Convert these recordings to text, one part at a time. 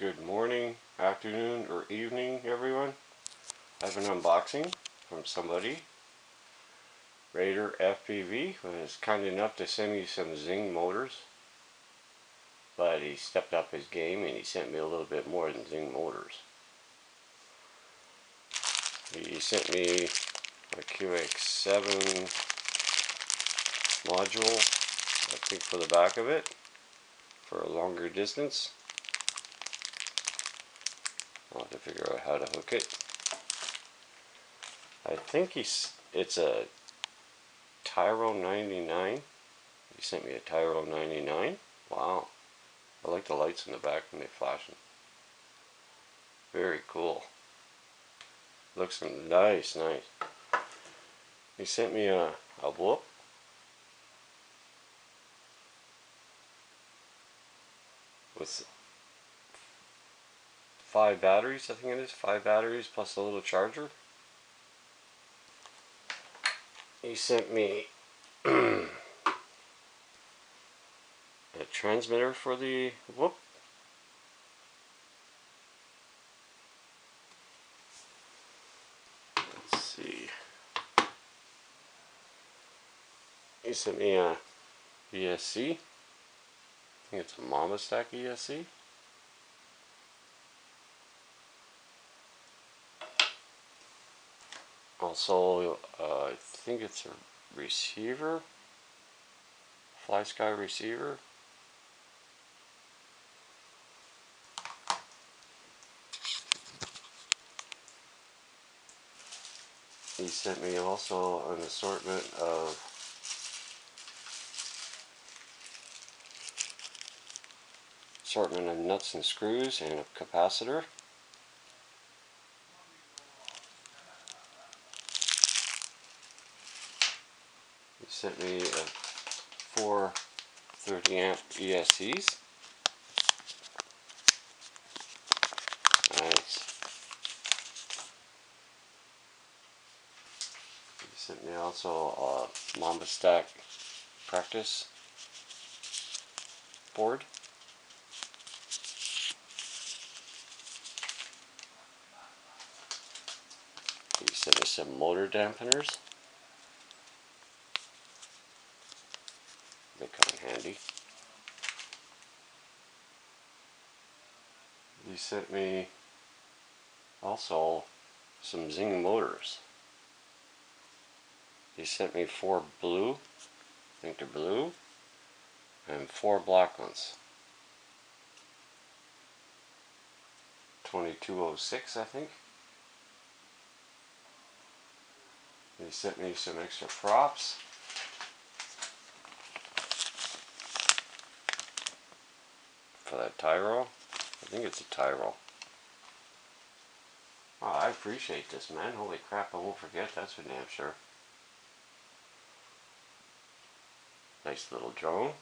Good morning, afternoon, or evening, everyone. I have an unboxing from somebody. Rader FPV was kind enough to send me some Zing motors, but he stepped up his game and he sent me a little bit more than Zing motors. He sent me a QX7 module, I think, for the back of it, for a longer distance. I'll have to figure out how to hook it. I think it's a Tyro 99. He sent me a Tyro 99. Wow. I like the lights in the back when they flashing. Very cool. Looks nice. He sent me a whoop. With 5 batteries, I think it is. 5 batteries plus a little charger. He sent me a transmitter for the whoop. Let's see. He sent me a ESC. I think it's a Mama Stack ESC. Also, I think it's a receiver, Fly Sky receiver. He sent me also an assortment of nuts and screws and a capacitor. He sent me 4 30 amp ESCs. Nice. He sent me also a Mamba Stack practice board. He sent me some motor dampeners. They come in handy. He sent me also some Zing motors. He sent me 4 blue, I think they're blue, and 4 black ones. 2206, I think. He sent me some extra props. For that Tyro. I think it's a Tyro. Wow, I appreciate this, man. Holy crap, I won't forget, that's for damn sure. Nice little drone.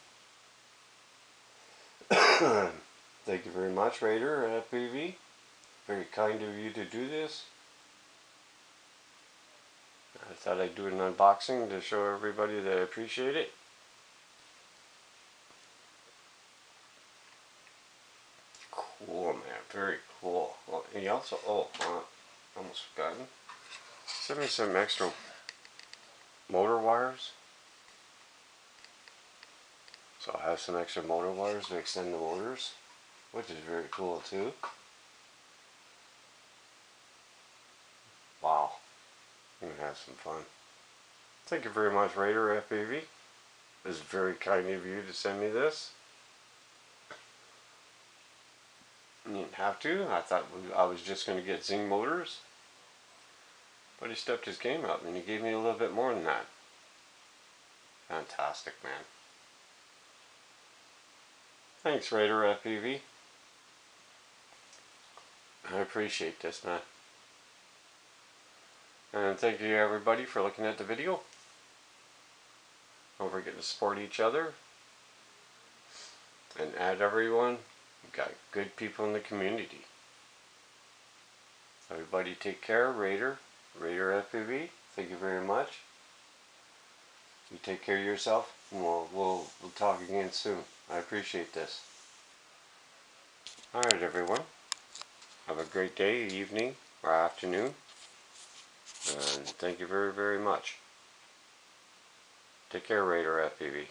Thank you very much, Rader FPV. Very kind of you to do this. I thought I'd do an unboxing to show everybody that I appreciate it. Cool, man. Very cool. Well, he also, almost forgotten. Sent me some extra motor wires. So I have some extra motor wires to extend the motors, which is very cool too. Wow. I'm going to have some fun. Thank you very much, Rader FPV. It was very kind of you to send me this. You didn't have to. I thought I was just going to get Zing motors. But he stepped his game up and he gave me a little bit more than that. Fantastic, man. Thanks, Rader FPV. I appreciate this, man. And thank you, everybody, for looking at the video. Don't forget to support each other. And add everyone. We've got good people in the community. Everybody take care. Rader FPV. Thank you very much. You take care of yourself. And we'll talk again soon. I appreciate this. Alright everyone, have a great day, evening, or afternoon, and thank you very, very much. Take care, Raider FPV.